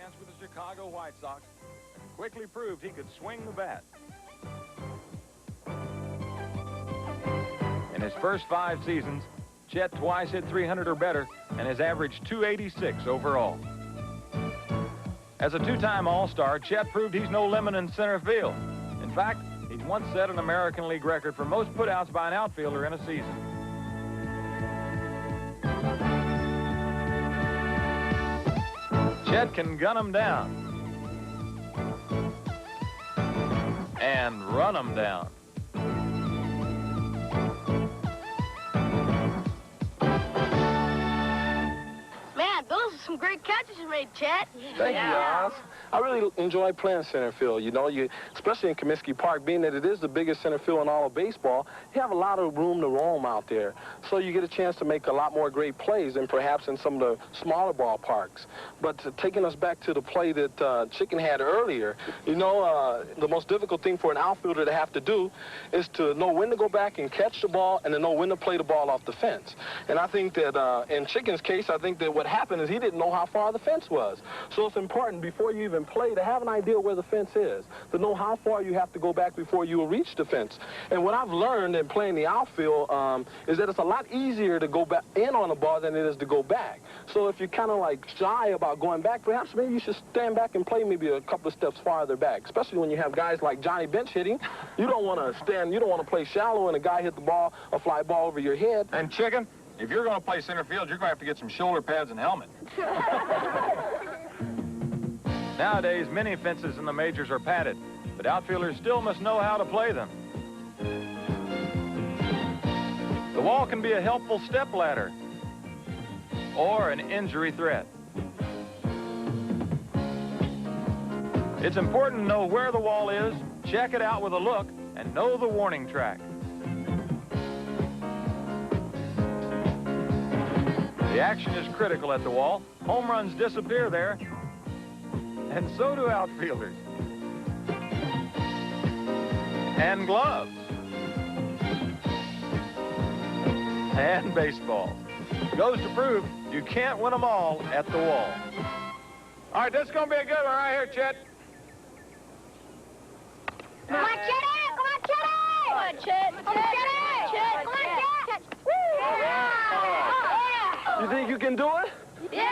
chance with the Chicago White Sox and quickly proved he could swing the bat. In his first 5 seasons, Chet twice hit 300 or better and has averaged 286 overall. As a 2-time All-Star, Chet proved he's no lemon in center field. In fact, he once set an American League record for most putouts by an outfielder in a season. Chet can gun him down and run him down. Man, those are some great catches you made, Chet. Thank you, Oz. I really enjoy playing center field. You know, especially in Comiskey Park, being that it is the biggest center field in all of baseball, you have a lot of room to roam out there. So you get a chance to make a lot more great plays than perhaps in some of the smaller ballparks. But taking us back to the play that Chicken had earlier, you know, the most difficult thing for an outfielder to have to do is to know when to go back and catch the ball and to know when to play the ball off the fence. And I think that in Chicken's case, I think that what happened is he didn't know how far the fence was. So it's important before you even play to have an idea where the fence is, to know how far you have to go back before you will reach the fence. And what I've learned in playing the outfield is that it's a lot easier to go back in on the ball than it is to go back. So if you're kind of like shy about going back, perhaps maybe you should stand back and play maybe a couple of steps farther back, especially when you have guys like Johnny Bench hitting. You don't want to stand, you don't want to play shallow and a guy hit the ball, a fly ball over your head. And Chicken, if you're going to play center field, you're going to have to get some shoulder pads and helmet. Nowadays, many fences in the majors are padded, but outfielders still must know how to play them. The wall can be a helpful stepladder or an injury threat. It's important to know where the wall is, check it out with a look, and know the warning track. The action is critical at the wall. Home runs disappear there, and so do outfielders. And gloves. And baseballs. Goes to prove you can't win them all at the wall. All right, this is going to be a good one right here, Chet. Come on, Chet! Come on, Chet! Come on, Chet! Come on, Chet! Chet! Come on, Chet! Woo! You think you can do it? Yeah!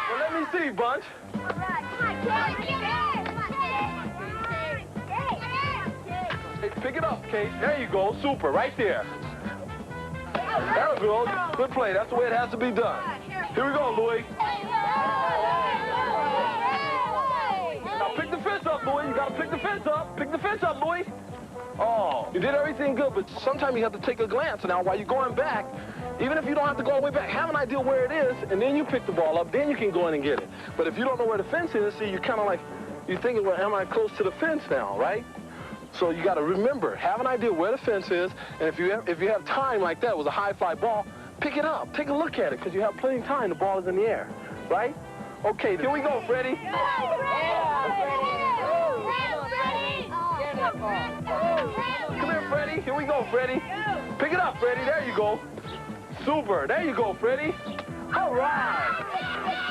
Well, let me see, Bunch. All right, come on, Chet! Hey, pick it up, Kate. There you go. Super, right there. There we go. Good play. That's the way it has to be done. Here we go, Louis. Now pick the fence up, Louis. You got to pick the fence up. Pick the fence up, Louis. Oh, you did everything good, but sometimes you have to take a glance. Now, while you're going back, even if you don't have to go all the way back, have an idea where it is, and then you pick the ball up. Then you can go in and get it. But if you don't know where the fence is, see, you're kind of like, you're thinking, well, am I close to the fence now, right? So you got to remember, have an idea where the fence is, and if you have time like that, it was a high fly ball, pick it up, take a look at it, because you have plenty of time. The ball is in the air, right? Okay, here we go, Freddie. Come here, Freddie. Here we go, Freddie. Pick it up, Freddie. There you go. Super. There you go, Freddie. All right.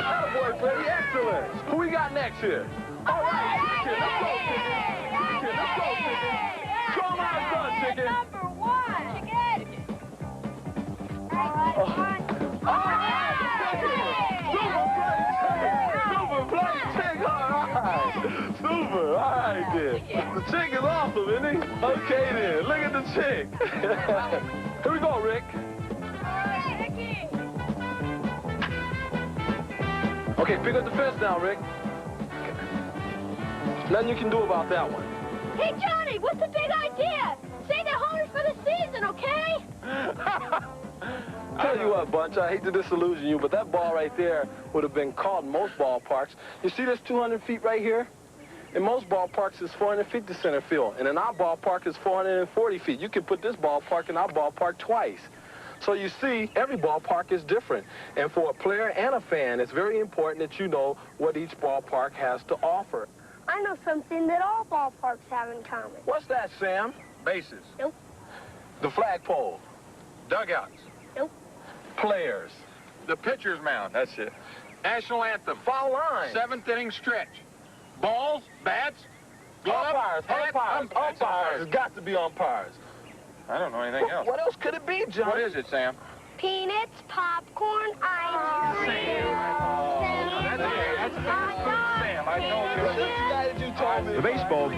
Oh, boy, Freddie. Excellent. Who we got next here? All right, Chicken. Let's go, Chicken. Chicken, let's go, Chicken. Show them how it's done, Chicken. Number 1, Chicken. All right, Super play, Chick. All right. Super. All right, then. The Chick is awesome, isn't he? Okay, then. Look at the Chick. Here we go, Rick. Okay, pick up the fence now, Rick. Nothing you can do about that one. Hey, Johnny, what's the big idea? Say the homers for the season, okay? Tell you what, Bunch, I hate to disillusion you, but that ball right there would have been caught in most ballparks. You see this 200 feet right here? In most ballparks, it's 400 feet to center field. And in our ballpark, it's 440 feet. You can put this ballpark in our ballpark twice. So you see, every ballpark is different. And for a player and a fan, it's very important that you know what each ballpark has to offer. I know something that all ballparks have in common. What's that, Sam? Bases. Nope. The flagpole. Dugouts. Nope. Players. The pitcher's mound. That's it. National anthem. Foul line. 7th inning stretch. Balls, bats, gloves, Umpires. It's got to be umpires. I don't know anything else. What else could it be, John? What is it, Sam? Peanuts, popcorn, ice cream. Sam, I know you. The baseball.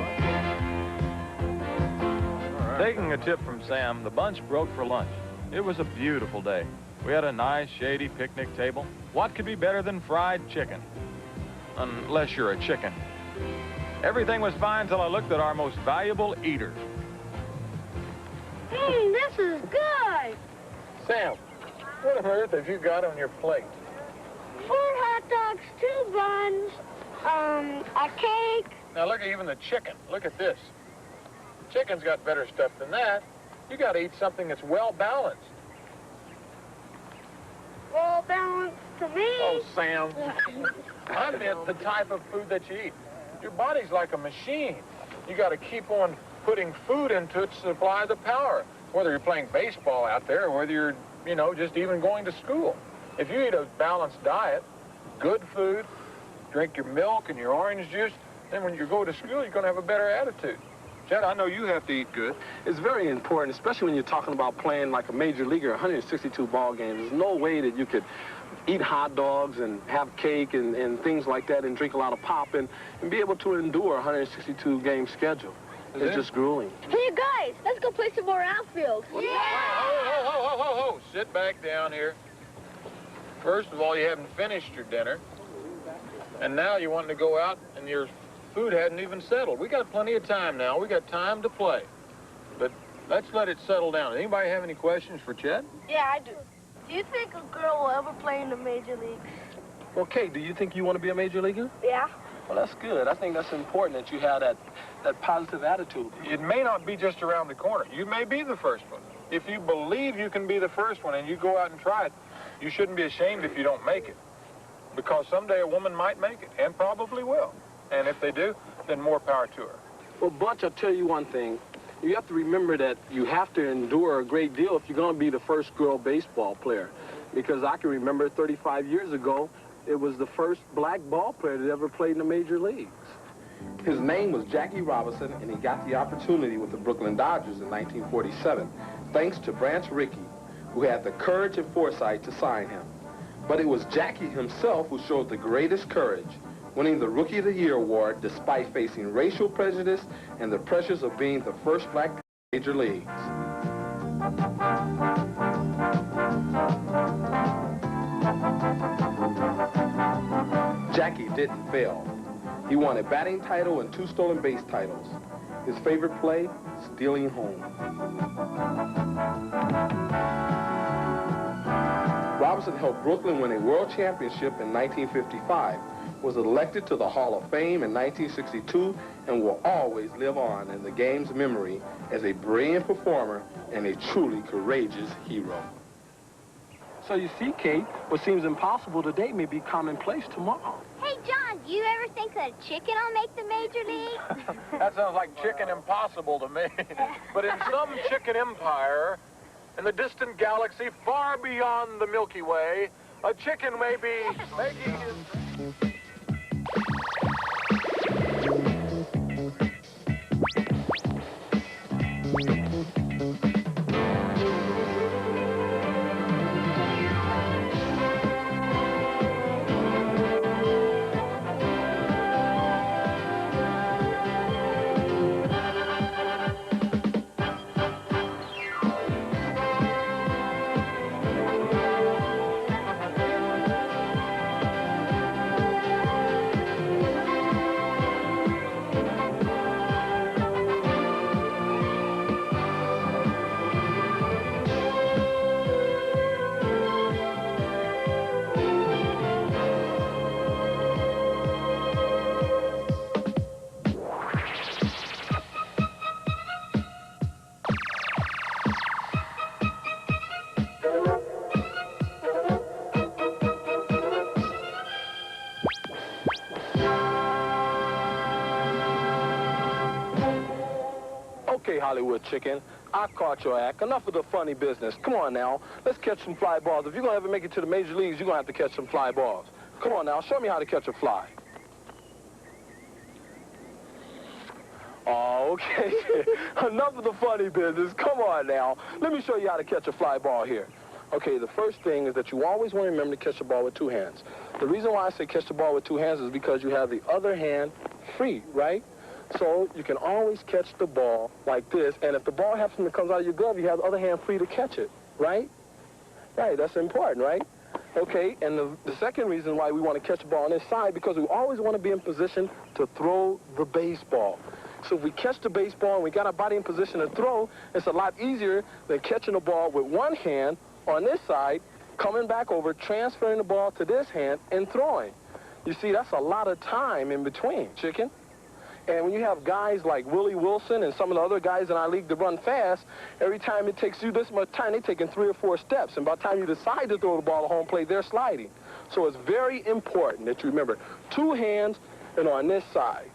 Taking a tip from Sam, the bunch broke for lunch. It was a beautiful day. We had a nice, shady picnic table. What could be better than fried chicken? Unless you're a chicken. Everything was fine till I looked at our most valuable eater. This is good. Sam, what on earth have you got on your plate? 4 hot dogs, 2 buns, a cake. Now look at even the chicken. Look at this. Chicken's got better stuff than that. You got to eat something that's well balanced. Well balanced to me. Oh, Sam. I meant the type of food that you eat. Your body's like a machine. You got to keep on putting food into it to supply the power. Whether you're playing baseball out there or whether you're, you know, just even going to school. If you eat a balanced diet, good food, drink your milk and your orange juice, then when you go to school, you're going to have a better attitude. Chet, I know you have to eat good. It's very important, especially when you're talking about playing like a major leaguer, 162 ball games. There's no way that you could eat hot dogs and have cake and things like that and drink a lot of pop and be able to endure a 162-game schedule. It's just grueling. Hey, guys, let's go play some more outfield. Yeah! Ho. Sit back down here. First of all, you haven't finished your dinner. And now you want to go out and your food hadn't even settled. We got plenty of time now. We got time to play. But let's let it settle down. Anybody have any questions for Chet? Yeah, I do. Do you think a girl will ever play in the major leagues? Well, Kate, do you think you want to be a major leaguer? Yeah. Well, that's good. I think that's important that you have that positive attitude. It may not be just around the corner. You may be the first one. If you believe you can be the first one and you go out and try it, you shouldn't be ashamed if you don't make it. Because someday a woman might make it, and probably will. And if they do, then more power to her. Well, Butch, I'll tell you one thing. You have to remember that you have to endure a great deal if you're going to be the first girl baseball player. Because I can remember 35 years ago, it was the first black ball player that ever played in the major leagues. His name was Jackie Robinson, and he got the opportunity with the Brooklyn Dodgers in 1947, thanks to Branch Rickey, who had the courage and foresight to sign him. But it was Jackie himself who showed the greatest courage, winning the Rookie of the Year award despite facing racial prejudice and the pressures of being the first black major leagues. Jackie didn't fail. He won a batting title and 2 stolen base titles. His favorite play, stealing home. Robinson helped Brooklyn win a world championship in 1955, was elected to the Hall of Fame in 1962, and will always live on in the game's memory as a brilliant performer and a truly courageous hero. So you see, Kate, what seems impossible today may be commonplace tomorrow. Hey, John, do you ever think that a chicken will make the major league? That sounds like chicken impossible to me. But in some chicken empire, in the distant galaxy far beyond the Milky Way, a chicken may be making his... Okay, Hollywood chicken, I caught your act. Enough of the funny business. Come on now, let's catch some fly balls. If you're going to ever make it to the major leagues, you're going to have to catch some fly balls. Come on now, show me how to catch a fly. Oh, okay. Enough of the funny business. Come on now. Let me show you how to catch a fly ball here. Okay, the first thing is that you always want to remember to catch the ball with two hands. The reason why I say catch the ball with two hands is because you have the other hand free, right? So you can always catch the ball like this, and if the ball happens to come out of your glove, you have the other hand free to catch it, right? Right, that's important, right? Okay, and the second reason why we want to catch the ball on this side, because we always want to be in position to throw the baseball. So if we catch the baseball and we got our body in position to throw, it's a lot easier than catching the ball with one hand on this side, coming back over, transferring the ball to this hand, and throwing. You see, that's a lot of time in between, chicken. And when you have guys like Willie Wilson and some of the other guys in our league that run fast, every time it takes you this much time, they're taking 3 or 4 steps. And by the time you decide to throw the ball to home plate, they're sliding. So it's very important that you remember 2 hands and on this side.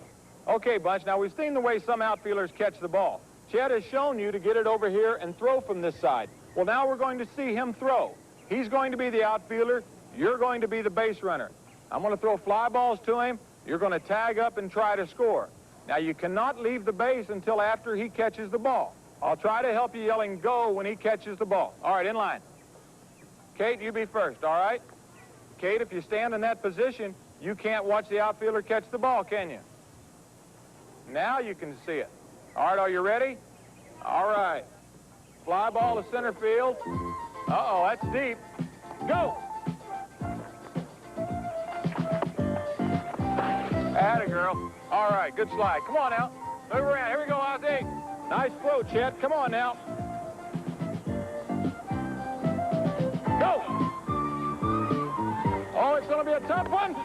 Okay, Bunch, now we've seen the way some outfielders catch the ball. Chet has shown you to get it over here and throw from this side. Well, now we're going to see him throw. He's going to be the outfielder. You're going to be the base runner. I'm going to throw fly balls to him. You're going to tag up and try to score. Now, you cannot leave the base until after he catches the ball. I'll try to help you yelling go when he catches the ball. All right, in line. Kate, you be first, all right? Kate, if you stand in that position, you can't watch the outfielder catch the ball, can you? Now you can see it. All right, are you ready? All right. Fly ball to center field. Uh-oh, that's deep. Go! Atta girl. All right, good slide. Come on now. Move around. Here we go, Ozzy. Nice throw, Chet. Come on now. Go! Oh, it's going to be a tough one.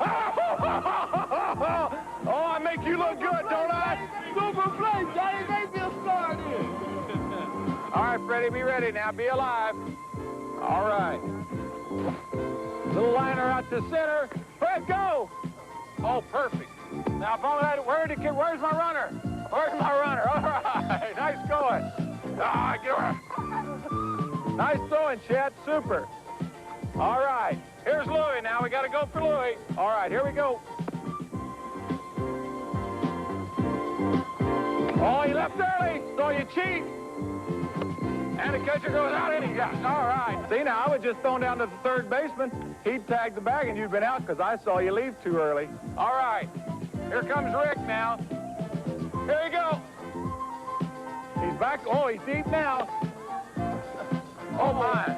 Oh, I make you look good, don't I? Super play, Johnny. Make me a star here. All right, Freddie, be ready now. Be alive. All right. Little liner out to center. Fred, go! Oh, perfect. Now, if only where's my runner? Where's my runner? All right, nice going. Nice throwing, Chet. Super. All right, here's Louie. Now we got to go for Louie. All right, here we go. Oh, he left early, so you cheat. And the catcher goes out and he got. All right. See, now I was just thrown down to the third baseman. He'd tagged the bag and you'd been out because I saw you leave too early. All right. Here comes Rick now. Here you go. He's back. Oh, he's deep now. Oh, my.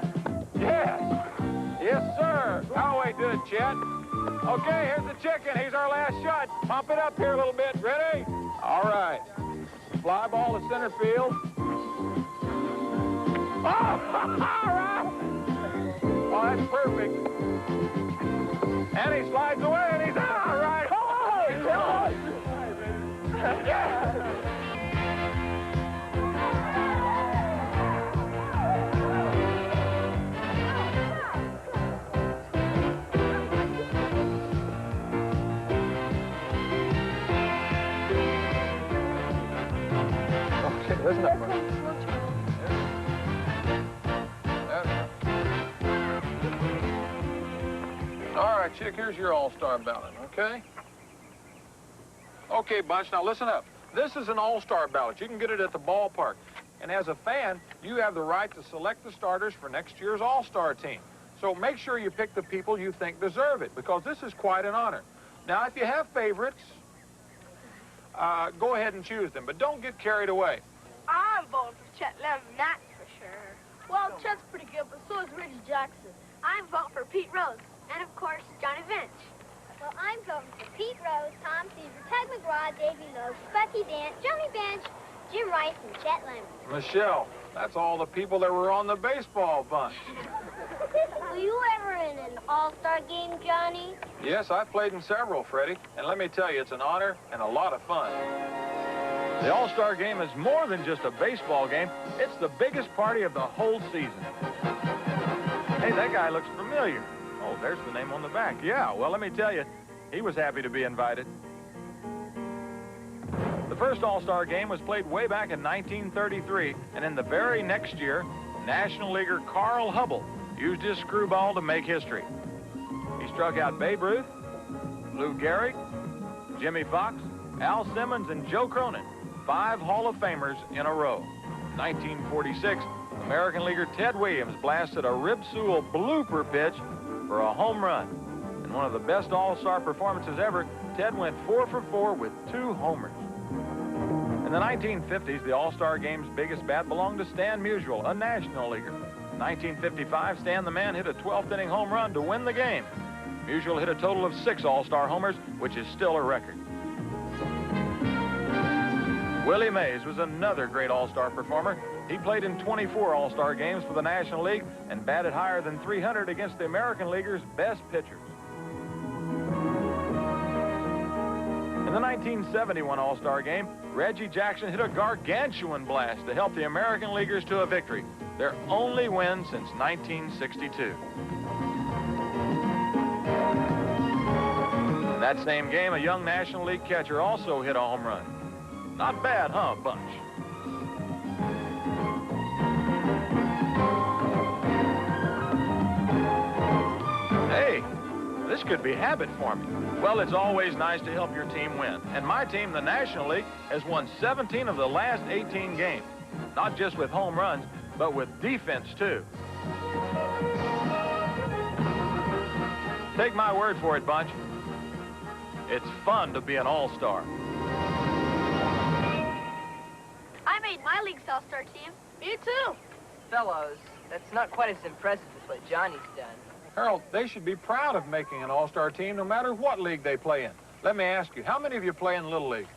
Yes. Yes, sir. How we do it, Chet? Okay, here's the chicken. Here's our last shot. Pump it up here a little bit. Ready? All right. Fly ball to center field. Oh, all right. Oh, that's perfect. And he slides away, and he's out. All right. Oh, yeah. Okay, there's enough money. All right, Chick, here's your all-star ballot, okay? Okay, Bunch, now listen up. This is an all-star ballot. You can get it at the ballpark. And as a fan, you have the right to select the starters for next year's all-star team. So make sure you pick the people you think deserve it, because this is quite an honor. Now, if you have favorites, go ahead and choose them, but don't get carried away. I'm voting for Chet Lemon, that's for sure. Well, Chet's pretty good, but so is Reggie Jackson. I'm voting for Pete Rose. And, of course, Johnny Bench. Well, I'm voting for Pete Rose, Tom Seaver, Ted McGraw, Davey Lowe, Bucky Dant, Johnny Bench, Jim Rice, and Chet Lemon. Michelle, that's all the people that were on the baseball bunch. Were you ever in an all-star game, Johnny? Yes, I played in several, Freddie. And let me tell you, it's an honor and a lot of fun. The all-star game is more than just a baseball game. It's the biggest party of the whole season. Hey, that guy looks familiar. Oh, there's the name on the back. Yeah, well, let me tell you, he was happy to be invited. The first All-Star game was played way back in 1933, and in the very next year, National Leaguer Carl Hubbell used his screwball to make history. He struck out Babe Ruth, Lou Gehrig, Jimmy Fox, Al Simmons, and Joe Cronin, 5 Hall of Famers in a row. 1946, American leaguer Ted Williams blasted a Rib Sewell blooper pitch for a home run. In one of the best all-star performances ever, Ted went 4 for 4 with 2 homers. In the 1950s, the All-Star Game's biggest bat belonged to Stan Musial, a National Leaguer. In 1955, Stan the Man hit a 12th inning home run to win the game. Musial hit a total of 6 All-Star homers, which is still a record. Willie Mays was another great All-Star performer. He played in 24 All-Star games for the National League and batted higher than 300 against the American Leaguers' best pitchers. In the 1971 All-Star game, Reggie Jackson hit a gargantuan blast to help the American Leaguers to a victory, their only win since 1962. In that same game, a young National League catcher also hit a home run. Not bad, huh, Bunch? Hey, this could be habit forming. Well, it's always nice to help your team win. And my team, the National League, has won 17 of the last 18 games. Not just with home runs, but with defense, too. Take my word for it, Bunch. It's fun to be an all-star. I made my league's all-star team. Me too. Fellows, that's not quite as impressive as what Johnny's done. Harold, they should be proud of making an all-star team no matter what league they play in. Let me ask you, how many of you play in Little League?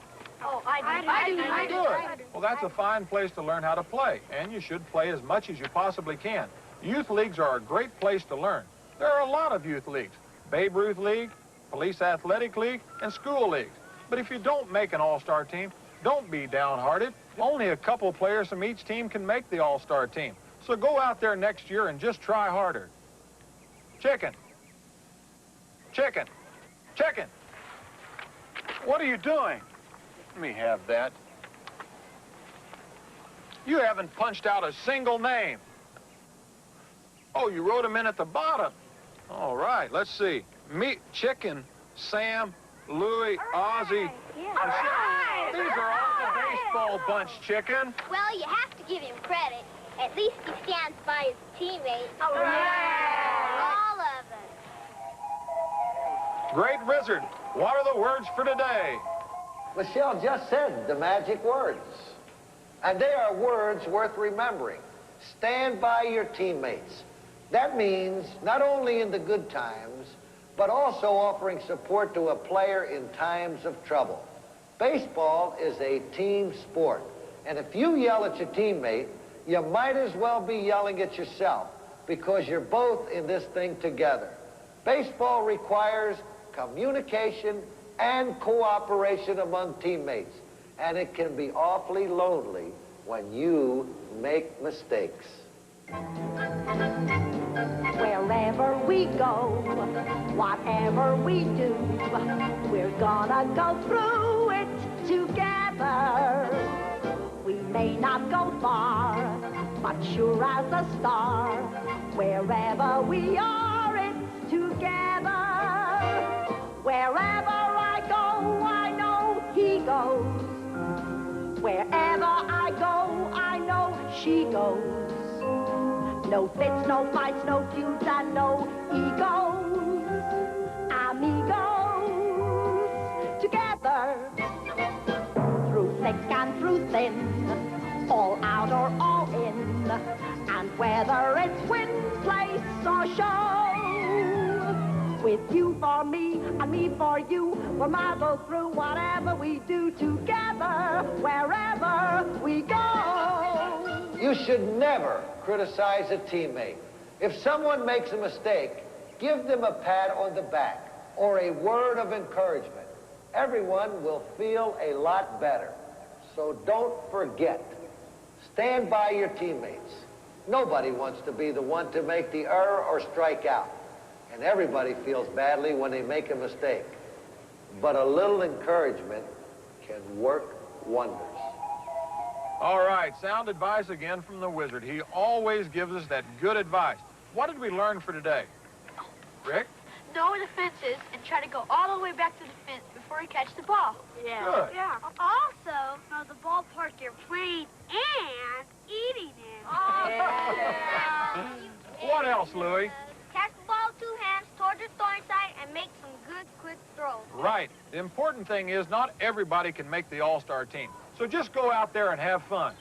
Oh, I do. Good. Well, that's a fine place to learn how to play, and you should play as much as you possibly can. Youth leagues are a great place to learn. There are a lot of youth leagues. Babe Ruth League, Police Athletic League, and school leagues. But if you don't make an all-star team, don't be downhearted. Only a couple players from each team can make the all-star team. So go out there next year and just try harder. Chicken. Chicken. Chicken. What are you doing? Let me have that. You haven't punched out a single name. Oh, you wrote them in at the bottom. All right, let's see. Me, Chicken, Sam, Louie, Ozzie. Yeah. Right. These are all the baseball bunch, Chicken. Well, you have to give him credit. At least he stands by his teammates. All of us. Great Wizard, what are the words for today? Michelle just said the magic words. And they are words worth remembering. Stand by your teammates. That means not only in the good times, but also offering support to a player in times of trouble. Baseball is a team sport. And if you yell at your teammate, you might as well be yelling at yourself because you're both in this thing together. Baseball requires communication and cooperation among teammates. And it can be awfully lonely when you make mistakes. Wherever we go, whatever we do, we're gonna go through it together. We may not go far, but sure as a star, wherever we are, it's together. Wherever I go, I know he goes. Wherever I go, I know she goes. No fits, no fights, no feuds, and no egos. Amigos, together. Through thick and through thin, all out or all in. And whether it's win, place, or show. With you for me and me for you, we'll marvel through whatever we do together, wherever we go. You should never criticize a teammate. If someone makes a mistake, give them a pat on the back or a word of encouragement. Everyone will feel a lot better. So don't forget, stand by your teammates. Nobody wants to be the one to make the error or strike out. And everybody feels badly when they make a mistake. But a little encouragement can work wonders. All right, sound advice again from the Wizard. He always gives us that good advice. What did we learn for today? Rick? know where the fence is and try to go all the way back to the fence before you catch the ball. Yeah. Good. Yeah. Also, know the ballpark you're playing and eating in. Oh, yeah. What else, Louie? Catch the ball with 2 hands towards your throwing side and make some good, quick throws. Right. The important thing is not everybody can make the all-star team. So just go out there and have fun.